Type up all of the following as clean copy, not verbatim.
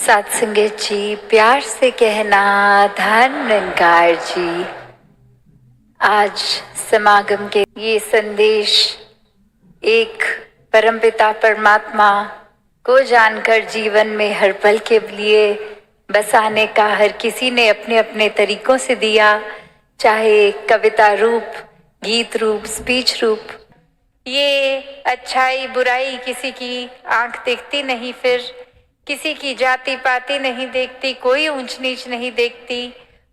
सत्संगत जी, प्यार से कहना धन निरंकार जी। आज समागम के ये संदेश एक परमपिता परमात्मा को जानकर जीवन में हर पल के लिए बसाने का हर किसी ने अपने अपने तरीकों से दिया, चाहे कविता रूप, गीत रूप, स्पीच रूप। ये अच्छाई बुराई किसी की आंख देखती नहीं, फिर किसी की जाति पाति नहीं देखती, कोई ऊंच नीच नहीं देखती,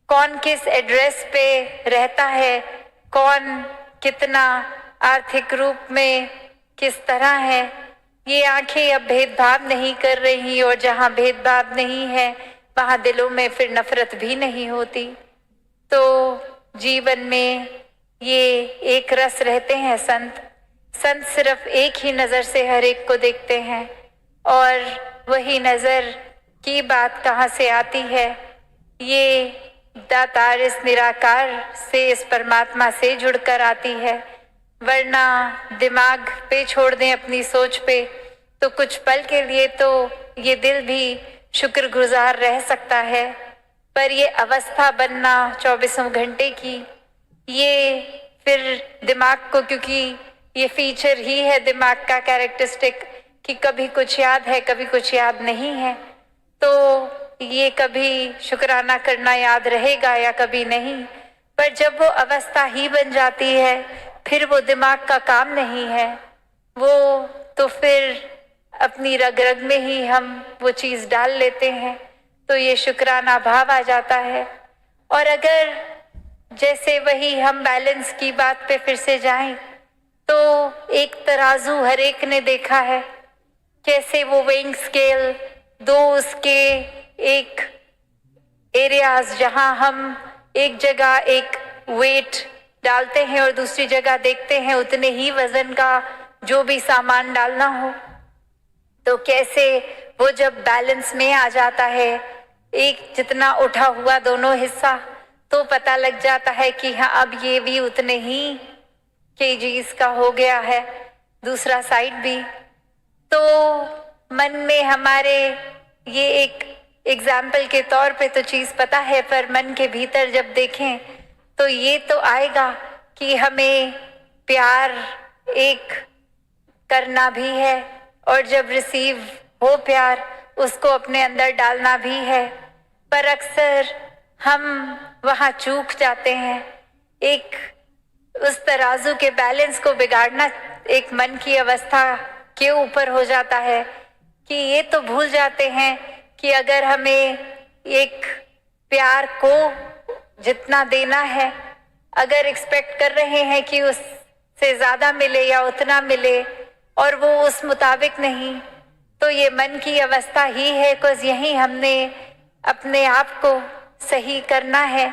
कौन किस एड्रेस पे रहता है, कौन कितना आर्थिक रूप में किस तरह है, ये आंखें अब भेदभाव नहीं कर रही। और जहाँ भेदभाव नहीं है वहाँ दिलों में फिर नफरत भी नहीं होती। तो जीवन में ये एक रस रहते हैं संत सिर्फ एक ही नजर से हर एक को देखते हैं, और वही नजर की बात कहाँ से आती है, ये दातार इस निराकार से, इस परमात्मा से जुड़कर आती है। वरना दिमाग पे छोड़ दें अपनी सोच पे तो कुछ पल के लिए तो ये दिल भी शुक्रगुजार रह सकता है, पर ये अवस्था बनना 24 घंटे की, ये फिर दिमाग को, क्योंकि ये फीचर ही है दिमाग का कैरेक्टरिस्टिक कि कभी कुछ याद है कभी कुछ याद नहीं है, तो ये कभी शुक्राना करना याद रहेगा या कभी नहीं। पर जब वो अवस्था ही बन जाती है फिर वो दिमाग का काम नहीं है, वो तो फिर अपनी रग रग में ही हम वो चीज़ डाल लेते हैं, तो ये शुक्राना भाव आ जाता है। और अगर जैसे वही हम बैलेंस की बात पे फिर से जाएं तो एक तराजू हर एक ने देखा है, कैसे वो वेइंग स्केल, दो उसके एक एरियाज जहां हम एक जगह एक वेट डालते हैं और दूसरी जगह देखते हैं उतने ही वजन का जो भी सामान डालना हो, तो कैसे वो जब बैलेंस में आ जाता है, एक जितना उठा हुआ दोनों हिस्सा, तो पता लग जाता है कि हाँ अब ये भी उतने ही केजीज का हो गया है, दूसरा साइड भी। तो मन में हमारे ये एक एग्जाम्पल के तौर पे तो चीज़ पता है, पर मन के भीतर जब देखें तो ये तो आएगा कि हमें प्यार एक करना भी है, और जब रिसीव हो प्यार उसको अपने अंदर डालना भी है। पर अक्सर हम वहाँ चूक जाते हैं। एक उस तराजू के बैलेंस को बिगाड़ना एक मन की अवस्था के ऊपर हो जाता है कि ये तो भूल जाते हैं कि अगर हमें एक प्यार को जितना देना है, अगर एक्सपेक्ट कर रहे हैं कि उससे ज़्यादा मिले या उतना मिले और वो उस मुताबिक नहीं, तो ये मन की अवस्था ही है। बिकॉज यही हमने अपने आप को सही करना है।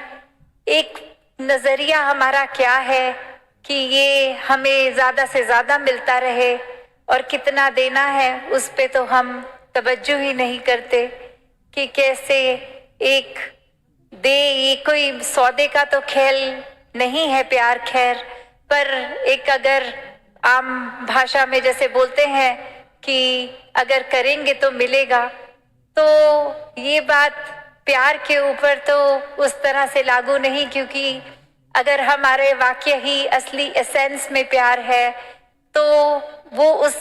एक नज़रिया हमारा क्या है कि ये हमें ज़्यादा से ज़्यादा मिलता रहे और कितना देना है उस पे तो हम तवज्जो ही नहीं करते कि कैसे एक दे। ये कोई सौदे का तो खेल नहीं है प्यार, खैर, पर एक अगर आम भाषा में जैसे बोलते हैं कि अगर करेंगे तो मिलेगा, तो ये बात प्यार के ऊपर तो उस तरह से लागू नहीं, क्योंकि अगर हमारे वाक्य ही असली एसेंस में प्यार है तो वो उस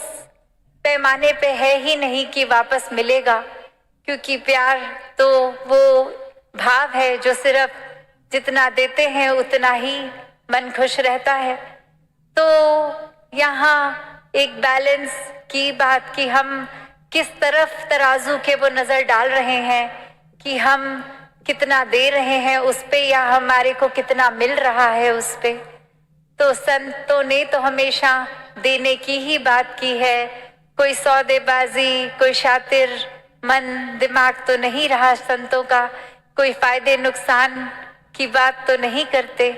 पैमाने पे है ही नहीं कि वापस मिलेगा, क्योंकि प्यार तो वो भाव है जो सिर्फ जितना देते हैं उतना ही मन खुश रहता है। तो यहाँ एक बैलेंस की बात कि हम किस तरफ तराजू के वो नज़र डाल रहे हैं कि हम कितना दे रहे हैं उस पे या हमारे को कितना मिल रहा है उस पे। तो संतों ने तो हमेशा देने की ही बात की है, कोई सौदेबाजी, कोई शातिर मन दिमाग तो नहीं रहा संतों का, कोई फायदे नुकसान की बात तो नहीं करते।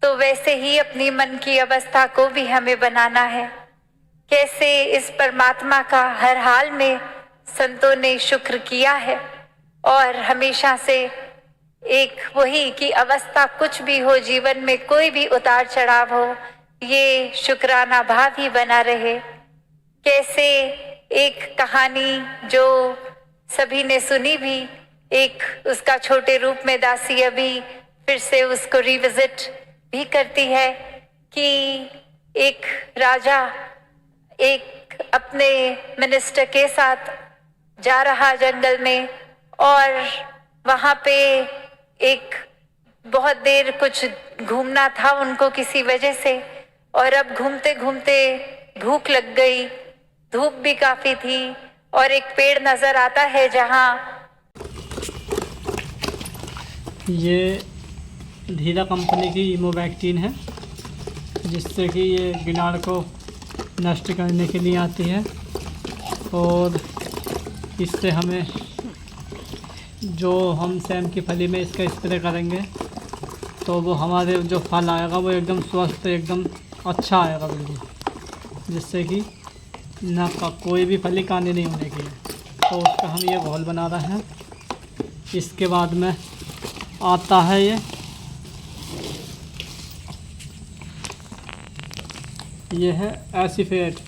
तो वैसे ही अपनी मन की अवस्था को भी हमें बनाना है। कैसे इस परमात्मा का हर हाल में संतों ने शुक्र किया है, और हमेशा से एक वही कि अवस्था कुछ भी हो, जीवन में कोई भी उतार चढ़ाव हो, ये शुक्राना भाव ही बना रहे। कैसे एक कहानी जो सभी ने सुनी भी। एक उसका छोटे रूप में दासी अभी फिर से उसको रिविजिट भी करती है कि एक राजा एक अपने मिनिस्टर के साथ जा रहा जंगल में, और वहां पे एक बहुत देर कुछ घूमना था उनको किसी वजह से, और अब घूमते घूमते भूख लग गई, धूप भी काफी थी, और एक पेड़ नजर आता है जहां ये धीरा कंपनी की इमोवैक्टीन है, जिससे कि ये गिनार को नष्ट करने के लिए आती है। और इससे हमें जो हम सेम की फली में इसका स्प्रे करेंगे तो वो हमारे जो फल आएगा वो एकदम स्वस्थ, एकदम अच्छा आएगा बिल्कुल, जिससे कि ना कोई भी फली कानी नहीं होने की है। तो उसका हम ये घोल बना रहे हैं। इसके बाद में आता है ये है एसीफेट,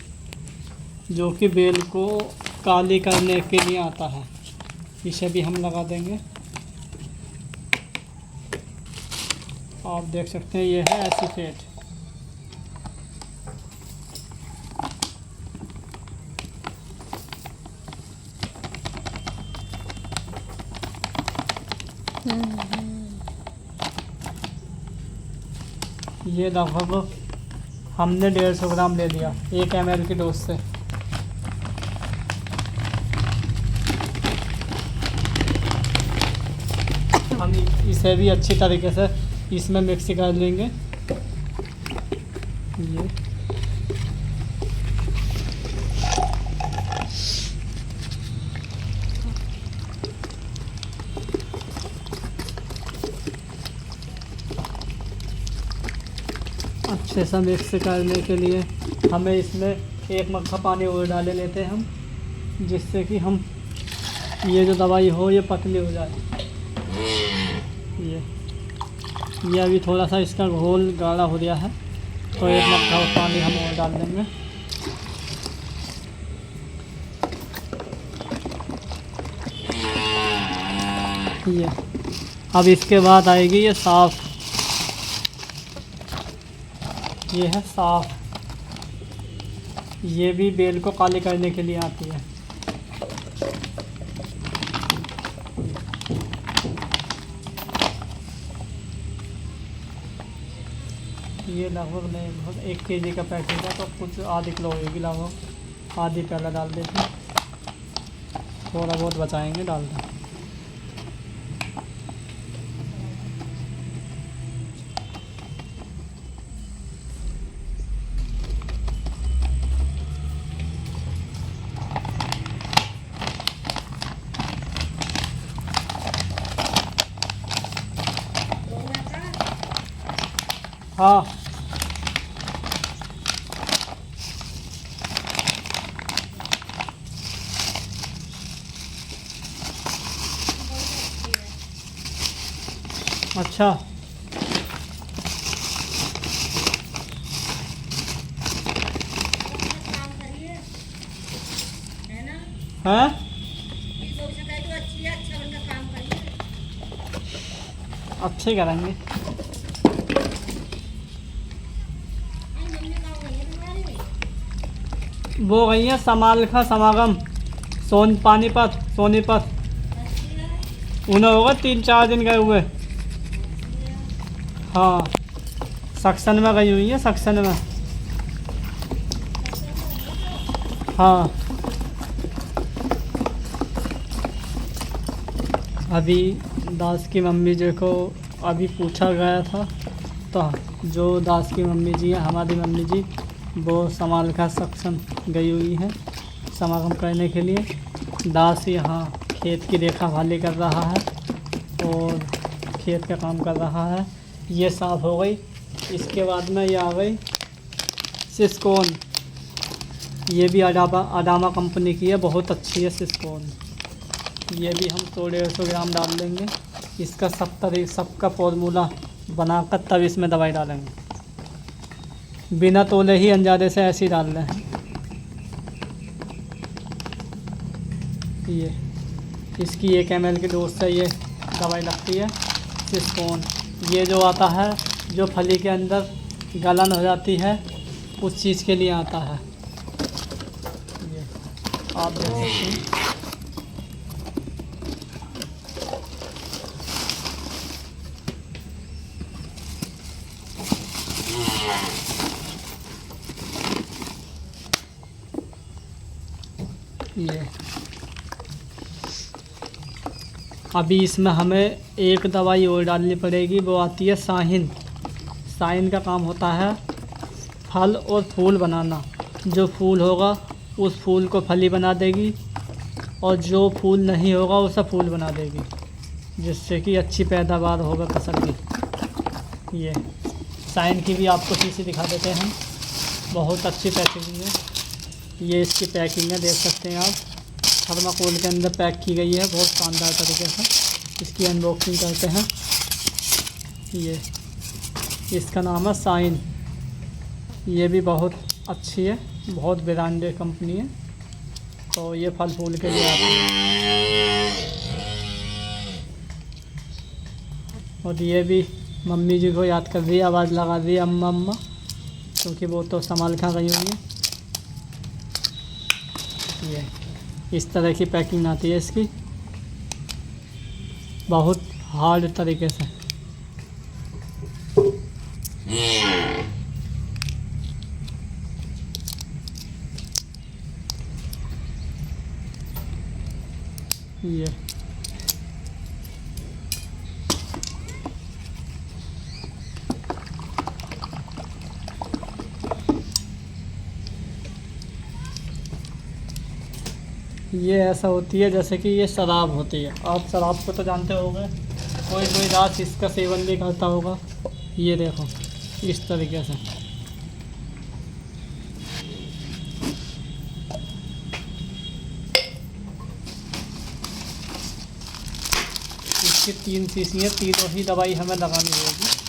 जो कि बेल को काली करने के लिए आता है। इसे भी हम लगा देंगे। आप देख सकते हैं ये है एसीफेट। ये लगभग हमने 150 ग्राम ले लिया 1 ml की डोज से। हम इसे भी अच्छी तरीके से इसमें मिक्स कर लेंगे। ये अच्छे से मिक्स करने के लिए हमें इसमें 1 मग्गा पानी और डाले लेते हैं हम, जिससे कि हम ये जो दवाई हो ये पतली हो जाए। ये अभी थोड़ा सा इसका घोल गाढ़ा हो गया है, तो 1 मग्गा पानी हम और डाल देंगे। ये अब इसके बाद आएगी ये साफ़। ये है साफ़, ये भी बेल को काली करने के लिए आती है। ये लगभग 1 kg का पैकेट है, तो कुछ आधी किलो होगी लगभग। आधी पहले डाल देते हैं, थोड़ा बहुत बचाएंगे डाल दें। हाँ, अच्छा। हैं? अच्छे करेंगे। वो गई है समालखा समागम पानीपत सोनीपत। उन्हें होगा 3-4 दिन गए हुए। हाँ, सक्शन में गई हुई है, सक्शन में। हाँ, अभी दास की मम्मी जी को अभी पूछा गया था, तो जो दास की मम्मी जी है, हमारी मम्मी जी, वो समालखा सक्शन गई हुई है समागम करने के लिए। दास यहाँ खेत की देखभाली कर रहा है और खेत का काम कर रहा है। ये साफ़ हो गई। इसके बाद में ये आ गई सिस्कोन। ये भी अडामा कंपनी की है, बहुत अच्छी है सिस्कोन। ये भी हम 100-150 ग्राम डाल देंगे। इसका सबका फॉर्मूला बनाकर तब इसमें दवाई डालेंगे। बिना तोले ही अंदाजे से ऐसे ही डाल रहे हैं। ये 150 ग्राम डाल देंगे। इसकी 1 ml की डोज से ये दवाई लगती है। सिस्पोन ये जो आता है, जो फली के अंदर गलन हो जाती है, उस चीज़ के लिए आता है। ये आप देख सकते हैं। ये अभी इसमें हमें एक दवाई और डालनी पड़ेगी, वो आती है साहिन। साहिन का काम होता है फल और फूल बनाना। जो फूल होगा उस फूल को फली बना देगी, और जो फूल नहीं होगा उसे फूल बना देगी, जिससे कि अच्छी पैदावार होगा फसल की। ये साहिन की भी आपको शीशी दिखा देते हैं। बहुत अच्छी पैकेजिंग है। ये इसकी पैकिंग है, देख सकते हैं आप। थर्माकोल के अंदर पैक की गई है बहुत शानदार तरीके से। इसकी अनबॉक्सिंग करते हैं। ये इसका नाम है साइन। ये भी बहुत अच्छी है, बहुत ब्रांडेड कंपनी है। तो ये फल फूल के लिए आती है। और ये भी मम्मी जी को याद कर रही है, आवाज़ लगा रही है अम्मा अम्मा, क्योंकि वो तो संभाल खा गई हुई है। ये इस तरह की पैकिंग आती है इसकी, बहुत हार्ड तरीके से। ये ऐसा होती है जैसे कि ये शराब होती है। आप शराब को तो जानते होंगे, कोई कोई रात इसका सेवन भी करता होगा। ये देखो इस तरीके से। इसकी 3 शीशी है, तीनों ही दवाई हमें लगानी होगी।